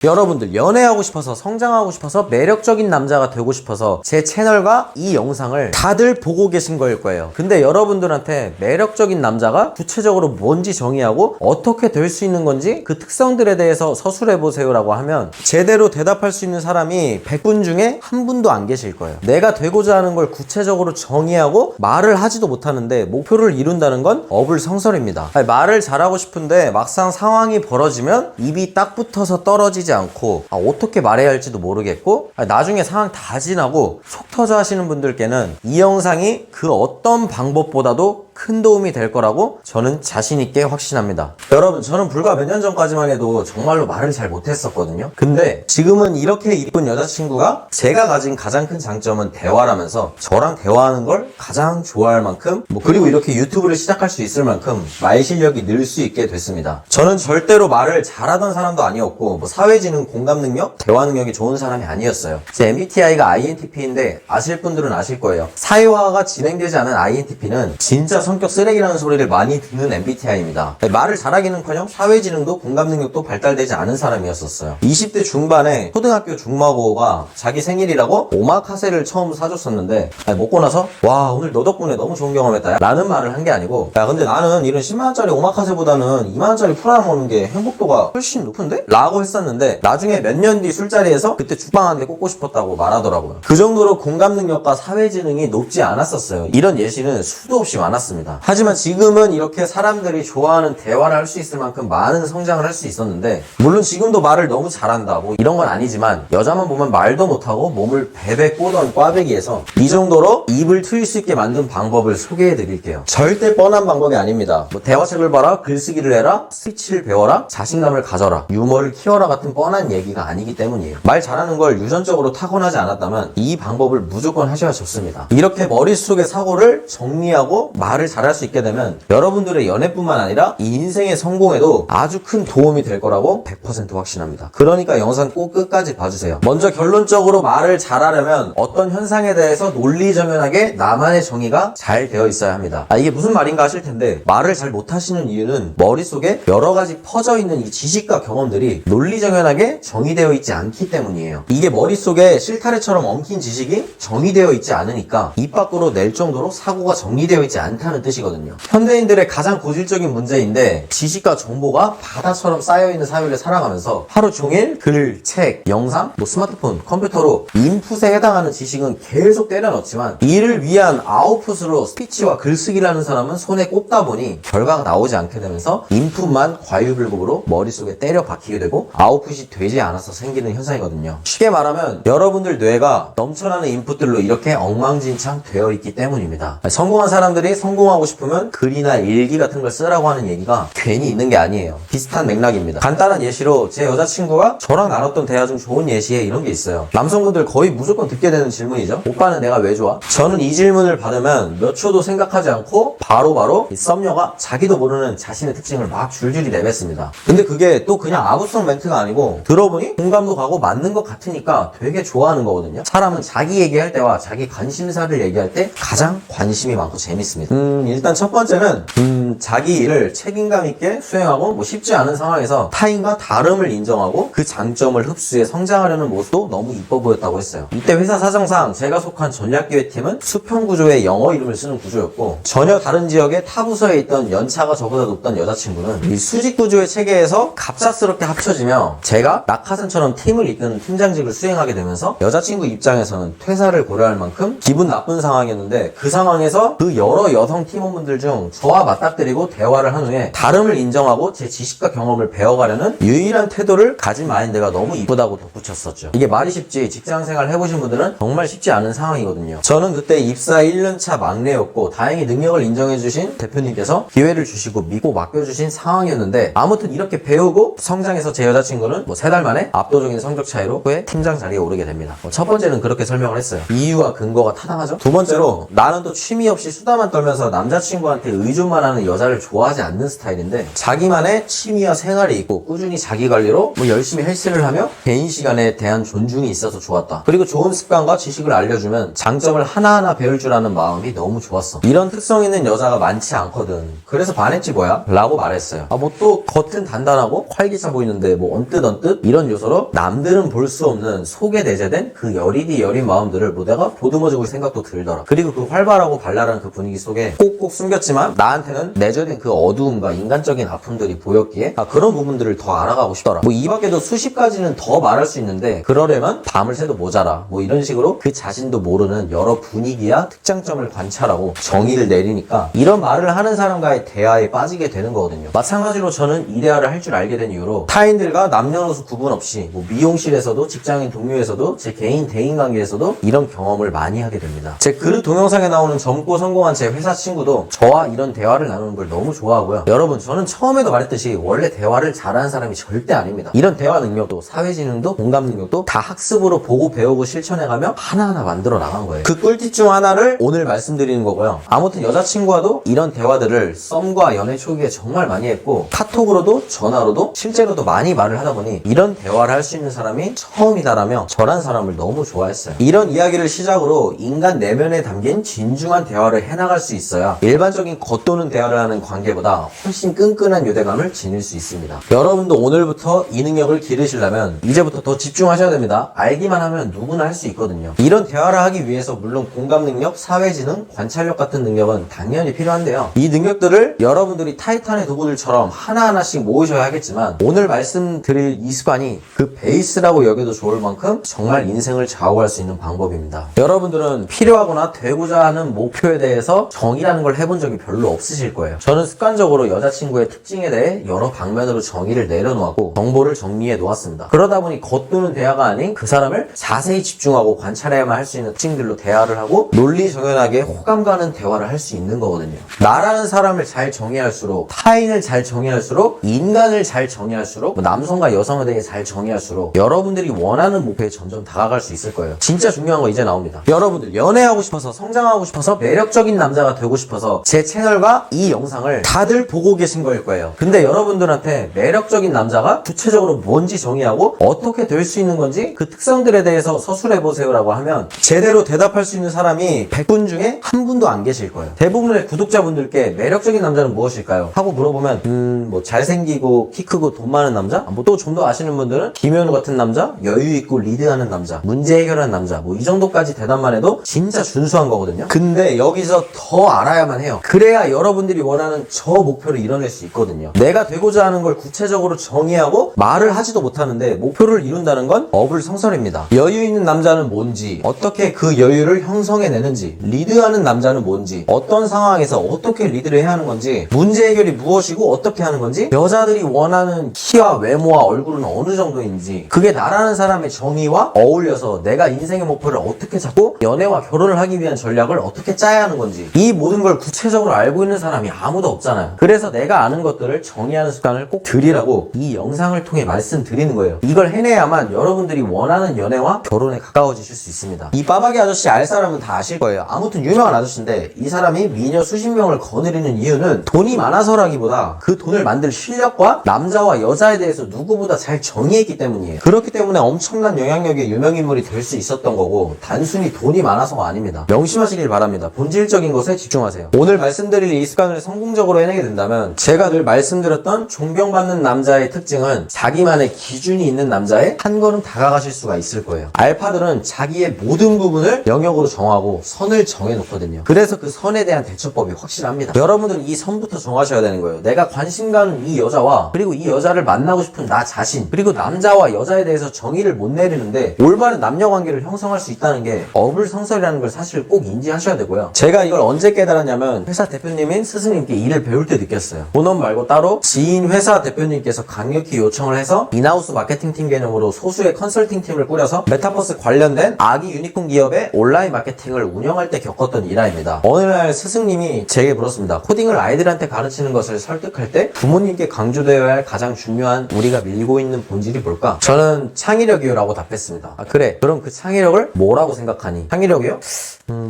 여러분들 연애하고 싶어서 성장하고 싶어서 매력적인 남자가 되고 싶어서 제 채널과 이 영상을 다들 보고 계신 거일 거예요. 근데 여러분들한테 매력적인 남자가 구체적으로 뭔지 정의하고 어떻게 될 수 있는 건지 그 특성들에 대해서 서술해보세요 라고 하면 제대로 대답할 수 있는 사람이 100분 중에 한 분도 안 계실 거예요. 내가 되고자 하는 걸 구체적으로 정의하고 말을 하지도 못하는데 목표를 이룬다는 건 어불성설입니다. 아니, 말을 잘하고 싶은데 막상 상황이 벌어지면 입이 딱 붙어서 떨어지지 않고 어떻게 말해야 할지도 모르겠고 나중에 상황 다 지나고 속 터져 하시는 분들께는 이 영상이 그 어떤 방법보다도 큰 도움이 될 거라고 저는 자신 있게 확신합니다. 여러분, 저는 불과 몇 년 전까지만 해도 정말로 말을 잘 못했었거든요. 근데 지금은 이렇게 이쁜 여자친구가 제가 가진 가장 큰 장점은 대화라면서 저랑 대화하는 걸 가장 좋아할 만큼 그리고 이렇게 유튜브를 시작할 수 있을 만큼 말 실력이 늘 수 있게 됐습니다. 저는 절대로 말을 잘하던 사람도 아니었고 사회지능, 공감 능력, 대화 능력이 좋은 사람이 아니었어요. 제 MBTI가 INTP인데 아실 분들은 아실 거예요. 사회화가 진행되지 않은 INTP는 진짜 성격 쓰레기라는 소리를 많이 듣는 MBTI입니다. 말을 잘하기는커녕 사회지능도 공감 능력도 발달되지 않은 사람이었어요. 20대 중반에 초등학교 중마고가 자기 생일이라고 오마카세를 처음 사줬었는데 먹고 나서 와, 오늘 너 덕분에 너무 좋은 경험했다 라는 말을 한 게 아니고, 야 근데 나는 이런 10만원짜리 오마카세보다는 2만원짜리 프라 먹는 게 행복도가 훨씬 높은데? 라고 했었는데 나중에 몇 년 뒤 술자리에서 그때 죽방 한 대 꽂고 싶었다고 말하더라고요. 그 정도로 공감 능력과 사회지능이 높지 않았었어요. 이런 예시는 수도 없이 많았습니다. 하지만 지금은 이렇게 사람들이 좋아하는 대화를 할 수 있을 만큼 많은 성장을 할 수 있었는데, 물론 지금도 말을 너무 잘한다 이런 건 아니지만 여자만 보면 말도 못하고 몸을 베베 꼬던 꽈배기에서 이 정도로 입을 트일 수 있게 만든 방법을 소개해 드릴게요. 절대 뻔한 방법이 아닙니다. 대화책을 봐라, 글쓰기를 해라, 스피치를 배워라, 자신감을 가져라, 유머를 키워라 같은 뻔한 얘기가 아니기 때문이에요. 말 잘하는 걸 유전적으로 타고나지 않았다면 이 방법을 무조건 하셔야 좋습니다. 이렇게 머릿속의 사고를 정리하고 말을 잘할 수 있게 되면 여러분들의 연애뿐만 아니라 이 인생의 성공에도 아주 큰 도움이 될 거라고 100% 확신합니다. 그러니까 영상 꼭 끝까지 봐주세요. 먼저 결론적으로 말을 잘하려면 어떤 현상에 대해서 논리정연하게 나만의 정의가 잘 되어 있어야 합니다. 이게 무슨 말인가 하실 텐데, 말을 잘 못하시는 이유는 머릿속에 여러 가지 퍼져 있는 이 지식과 경험들이 논리정연하게 정의되어 있지 않기 때문이에요. 이게 머릿속에 실타래처럼 엉킨 지식이 정의되어 있지 않으니까 입 밖으로 낼 정도로 사고가 정리되어 있지 않다는 뜻이거든요. 현대인들의 가장 고질적인 문제인데, 지식과 정보가 바다처럼 쌓여있는 사회를 살아가면서 하루 종일 글, 책, 영상, 스마트폰, 컴퓨터로 인풋에 해당하는 지식은 계속 때려 넣지만 이를 위한 아웃풋으로 스피치와 글쓰기를 하는 사람은 손에 꼽다 보니 결과가 나오지 않게 되면서 인풋만 과유불급으로 머릿속에 때려 박히게 되고 아웃풋이 되지 않아서 생기는 현상이거든요. 쉽게 말하면 여러분들 뇌가 넘쳐나는 인풋들로 이렇게 엉망진창 되어 있기 때문입니다. 성공한 사람들이 성공하고 싶으면 글이나 일기 같은 걸 쓰라고 하는 얘기가 괜히 있는 게 아니에요. 비슷한 맥락입니다. 간단한 예시로 제 여자친구가 저랑 나눴던 대화 중 좋은 예시에 이런 게 있어요. 남성분들 거의 무조건 듣게 되는 질문이죠. 오빠는 내가 왜 좋아? 저는 이 질문을 받으면 몇 초도 생각하지 않고 바로바로 이 썸녀가 자기도 모르는 자신의 특징을 막 줄줄이 내뱉습니다. 근데 그게 또 그냥 아무성 멘트가 아니고 들어보니 공감도 가고 맞는 것 같으니까 되게 좋아하는 거거든요. 사람은 자기 얘기할 때와 자기 관심사를 얘기할 때 가장 관심이 많고 재밌습니다. 일단 첫 번째는 자기 일을 책임감 있게 수행하고 쉽지 않은 상황에서 타인과 다름을 인정하고 그 장점을 흡수해 성장하려는 모습도 너무 이뻐 보였다고 했어요. 이때 회사 사정상 제가 속한 전략기획팀은 수평구조의 영어 이름을 쓰는 구조였고, 전혀 다른 지역의 타 부서에 있던 연차가 저보다 높던 여자친구는 이 수직구조의 체계에서 갑작스럽게 합쳐지며 제가 낙하산처럼 팀을 이끄는 팀장직을 수행하게 되면서 여자친구 입장에서는 퇴사를 고려할 만큼 기분 나쁜 상황이었는데, 그 상황에서 그 여러 여성 팀원분들 중 저와 맞닥뜨리고 대화를 한 후에 다름을 인정하고 제 지식과 경험을 배워가려는 유일한 태도를 가진 마인드가 너무 이쁘다고 덧붙였었죠. 이게 말이 쉽지 직장생활 해보신 분들은 정말 쉽지 않은 상황이거든요. 저는 그때 입사 1년차 막내였고 다행히 능력을 인정해주신 대표님께서 기회를 주시고 믿고 맡겨주신 상황이었는데, 아무튼 이렇게 배우고 성장해서 제 여자친구는 3달 만에 압도적인 성적 차이로 후에 팀장 자리에 오르게 됩니다. 첫 번째는 그렇게 설명을 했어요. 이유와 근거가 타당하죠? 두 번째로 나는 또 취미 없이 수다만 떨면서 남자친구한테 의존만 하는 여자를 좋아하지 않는 스타일인데 자기만의 취미와 생활이 있고 꾸준히 자기 관리로 뭐 열심히 헬스를 하며 개인 시간에 대한 존중이 있어서 좋았다. 그리고 좋은 습관과 지식을 알려주면 장점을 하나하나 배울 줄 아는 마음이 너무 좋았어. 이런 특성 있는 여자가 많지 않거든. 그래서 반했지 뭐야? 라고 말했어요. 뭐 또 겉은 단단하고 활기차 보이는데 뭐 언뜻 이런 요소로 남들은 볼 수 없는 속에 내재된 그 여리디 여린 마음들을 내가 보듬어 줄 생각도 들더라. 그리고 그 활발하고 발랄한 그 분위기 속에 꼭꼭 숨겼지만 나한테는 내재된 그 어두움과 인간적인 아픔들이 보였기에 그런 부분들을 더 알아가고 싶더라. 이 밖에도 수십 가지는 더 말할 수 있는데 그러려면 밤을 새도 모자라. 이런 식으로 그 자신도 모르는 여러 분위기와 특장점을 관찰하고 정의를 내리니까 이런 말을 하는 사람과의 대화에 빠지게 되는 거거든요. 마찬가지로 저는 이 대화를 할 줄 알게 된 이유로 타인들과 남녀노소 구분 없이 미용실에서도 직장인 동료에서도 제 개인 대인관계에서도 이런 경험을 많이 하게 됩니다. 제 그릇 동영상에 나오는 젊고 성공한 제 회사 친구도 저와 이런 대화를 나누는 걸 너무 좋아하고요. 여러분, 저는 처음에도 말했듯이 원래 대화를 잘하는 사람이 절대 아닙니다. 이런 대화 능력도 사회지능도 공감 능력도 다 학습으로 보고 배우고 실천해가며 하나하나 만들어 나간 거예요. 그 꿀팁 중 하나를 오늘 말씀드리는 거고요. 아무튼 여자친구와도 이런 대화들을 썸과 연애 초기에 정말 많이 했고 카톡으로도 전화로도 실제로도 많이 말을 하다 보니 이런 대화를 할 수 있는 사람이 처음이다라며 저란 사람을 너무 좋아했어요. 이런 이야기를 시작으로 인간 내면에 담긴 진중한 대화를 해나갈 수 있어야 일반적인 겉도는 대화를 하는 관계보다 훨씬 끈끈한 유대감을 지닐 수 있습니다. 여러분도 오늘부터 이 능력을 기르시려면 이제부터 더 집중하셔야 됩니다. 알기만 하면 누구나 할 수 있거든요. 이런 대화를 하기 위해서 물론 공감 능력, 사회지능, 관찰력 같은 능력은 당연히 필요한데요. 이 능력들을 여러분들이 타이탄의 도구들처럼 하나하나씩 모으셔야 하겠지만 오늘 말씀드릴 이 습관이 그 베이스라고 여겨도 좋을 만큼 정말 인생을 좌우할 수 있는 방법입니다. 여러분들은 필요하거나 되고자 하는 목표에 대해서 정의라는 걸 해본 적이 별로 없으실 거예요. 저는 습관적으로 여자친구의 특징에 대해 여러 방면으로 정의를 내려놓았고 정보를 정리해 놓았습니다. 그러다 보니 겉도는 대화가 아닌 그 사람을 자세히 집중하고 관찰해야만 할 수 있는 특징들로 대화를 하고 논리정연하게 호감 가는 대화를 할 수 있는 거거든요. 나라는 사람을 잘 정의할수록, 타인을 잘 정의할수록, 인간을 잘 정의할수록, 남성과 여성에 대해 잘 정의할수록 여러분들이 원하는 목표에 점점 다가갈 수 있을 거예요. 진짜 중요한 거 이제 나옵니다. 여러분들 연애하고 싶어서, 성장하고 싶어서, 매력적인 남자가 되고 싶어서 제 채널과 이 영상을 다들 보고 계신 거일 거예요. 근데 여러분들한테 매력적인 남자가 구체적으로 뭔지 정의하고 어떻게 될 수 있는 건지 그 특성들에 대해서 서술해보세요라고 하면 제대로 대답할 수 있는 사람이 100분 중에 한 분도 안 계실 거예요. 대부분의 구독자분들께 매력적인 남자는 무엇일까요? 하고 물어보면 뭐 잘생기고 키 크고 돈 많은 남자? 뭐 또 좀 더 아시는 분들은 김현우 같은 남자, 여유 있고 리드하는 남자, 문제 해결하는 남자, 뭐 이 정도까지 대답만 해도 진짜 준수한 거거든요. 근데 여기서 더 알아야만 해요. 그래야 여러분들이 원하는 저 목표를 이뤄낼 수 있거든요. 내가 되고자 하는 걸 구체적으로 정의하고 말을 하지도 못하는데 목표를 이룬다는 건 어불성설입니다. 여유 있는 남자는 뭔지, 어떻게 그 여유를 형성해내는지, 리드하는 남자는 뭔지, 어떤 상황에서 어떻게 리드를 해야 하는 건지, 문제 해결이 무엇이고 어떻게 하는 건지, 여자들이 원하는 키와 외모와 얼굴은 어느 정도인지, 그게 나라는 사람의 정의와 어울려서 내가 인생의 목표를 어떻게 잡고 연애와 결혼을 하기 위한 전략을 어떻게 짜야 하는 건지, 이 모든 걸 구체적으로 알고 있는 사람이 아무도 없잖아요. 그래서 내가 아는 것들을 정의하는 습관을 꼭 들이라고 이 영상을 통해 말씀드리는 거예요. 이걸 해내야만 여러분들이 원하는 연애와 결혼에 가까워지실 수 있습니다. 이 빠박이 아저씨 알 사람은 다 아실 거예요. 아무튼 유명한 아저씨인데 이 사람이 미녀 수십 명을 거느리는 이유는 돈이 많아서라기보다 그 돈을 만들 실력과 남자와 여자에 대해서 누구보다 잘 정의했기 때문이에요. 그렇기 때문에 엄청난 영향력의 유명인물이 될 수 있었던 거고 단순히 돈이 많아서가 아닙니다. 명심하시길 바랍니다. 본질적인 것에 집중하세요. 오늘 말씀드릴 이 습관을 성공적으로 해내게 된다면 제가 늘 말씀드렸던 존경받는 남자의 특징은 자기만의 기준이 있는 남자에 한 걸음 다가가실 수가 있을 거예요. 알파들은 자기의 모든 부분을 영역으로 정하고 선을 정해놓거든요. 그래서 그 선에 대한 대처법이 확실합니다. 여러분들은 이 선부터 정하셔야 되는 거예요. 내가 관심 가는 이 여자와 그리고 이 여자를 만나고 싶은 나 자신 그리고 남자와 여자에 대해서 정의를 못 내리는데 올바른 남녀관계를 형성할 수 있다는 게 어불성설이라는 걸 사실 꼭 인지하셔야 되고요. 제가 이걸 언제 깨달았냐면 회사 대표님인 스승님께 일을 배울 때 느꼈어요. 본업 말고 따로 지인 회사 대표님께서 강력히 요청을 해서 인하우스 마케팅팀 개념으로 소수의 컨설팅 팀을 꾸려서 메타버스 관련된 아기 유니콘 기업의 온라인 마케팅을 운영할 때 겪었던 일화입니다. 어느 날 스승님이 제게 물었습니다. 코딩을 아이들한테 가르치는 것을 설득할 때 부모님께 강조되어야 할 가장 중요한 우리가 밀고 있는 본질이 뭘까? 저는 창의력이요 라고 답했습니다. 그래, 그럼 그 창의력을 뭐라고 생각하니? 창의력이요?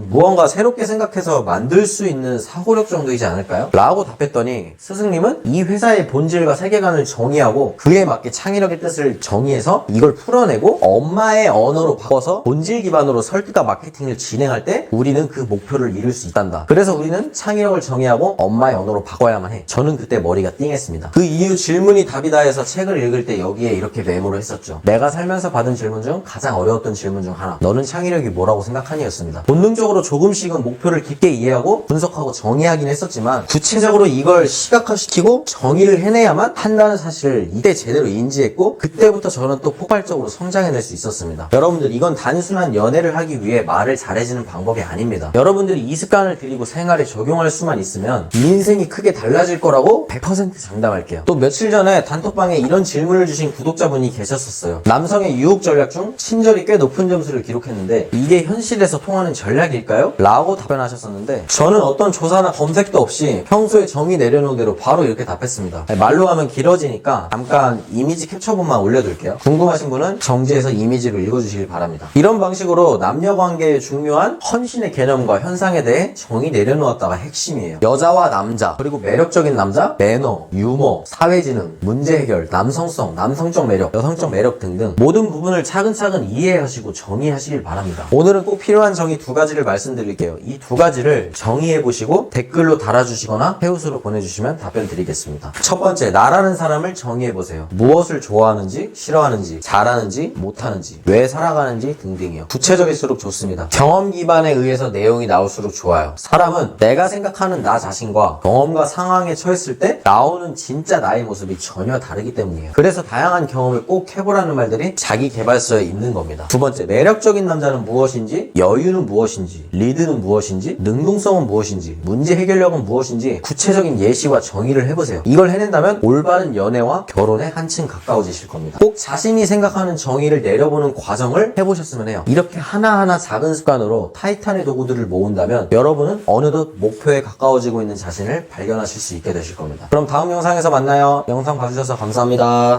무언가 새롭게 생각해서 만들 수 있는 사고력 정도이지 않을까요? 라고 답했더니 스승님은 이 회사의 본질과 세계관을 정의하고 그에 맞게 창의력의 뜻을 정의해서 이걸 풀어내고 엄마의 언어로 바꿔서 본질 기반으로 설득과 마케팅을 진행할 때 우리는 그 목표를 이룰 수 있단다. 그래서 우리는 창의력을 정의하고 엄마의 언어로 바꿔야만 해. 저는 그때 머리가 띵했습니다. 그 이유 질문이 답이다 해서 책을 읽을 때 여기에 이렇게 메모를 했었죠. 내가 살면서 받은 질문 중 가장 어려웠던 질문 중 하나. 너는 창의력이 뭐라고 생각하니? 였습니다. 본능적으로 조금씩은 목표를 깊게 이해하고 분석하고 정의하긴 했었지만 구체적으로 이걸 시각화시키고 정의를 해내야만 한다는 사실을 이때 제대로 인지했고 그때부터 저는 또 폭발적으로 성장해낼 수 있었습니다. 여러분들 이건 단순한 연애를 하기 위해 말을 잘해지는 방법이 아닙니다. 여러분들이 이 습관을 들이고 생활에 적용할 수만 있으면 인생이 크게 달라질 거라고 100% 장담할게요. 또 며칠 전에 단톡방에 이런 질문을 주신 구독자분이 계셨었어요. 남성의 유혹 전략 중 친절이 꽤 높은 점수를 기록했는데 이게 현실에서 통하는 전략일까요? 라고 답변하셨었는데 저는 어떤 조사나 검색도 없이 평소에 정의 내려놓은 대로 바로 이렇게 답했습니다. 말로 하면 길어지니까 잠깐 이미지 캡처본만 올려둘게요. 궁금하신 분은 정지해서 이미지를 읽어주시길 바랍니다. 이런 방식으로 남녀관계의 중요한 헌신의 개념과 현상에 대해 정의 내려놓았다가 핵심이에요. 여자와 남자, 그리고 매력적인 남자, 매너, 유머, 사회지능, 문제 해결, 남성성, 남성적 매력, 여성적 매력 등등 모든 부분을 차근차근 이해하시고 정의하시길 바랍니다. 오늘은 꼭 필요한 정의 두 가지를 말씀드릴게요. 이 두 가지를 정의해보시고 댓글로 달아주시거나 페우스로 보내주시면 답변 드리겠습니다. 첫 번째, 나라는 사람을 정의해보세요. 무엇을 좋아하는지, 싫어하는지, 잘하는지, 못하는지, 왜 살아가는지 등등이요. 구체적일수록 좋습니다. 경험 기반에 의해서 내용이 나올수록 좋아요. 사람은 내가 생각하는 나 자신과 경험과 상황에 처했을 때 나오는 진짜 나의 모습이 전혀 다르기 때문이에요. 그래서 다양한 경험을 꼭 해보라는 말들이 자기 개발서에 있는 겁니다. 두 번째, 매력적인 남자는 무엇인지, 여유는 무엇인지, 리드는 무엇인지, 능동성은 무엇인지, 문제 해결력은 무엇인지 구체적인 예시와 정의를 해보세요. 이걸 해낸다면 올바른 연애와 결혼에 한층 가까워지실 겁니다. 꼭 자신이 생각하는 정의를 내려보는 과정을 해보셨으면 해요. 이렇게 하나하나 작은 습관으로 타이탄의 도구들을 모은다면 여러분은 어느덧 목표에 가까워지고 있는 자신을 발견하실 수 있게 되실 겁니다. 그럼 다음 영상에서 만나요. 영상 봐주셔서 감사합니다.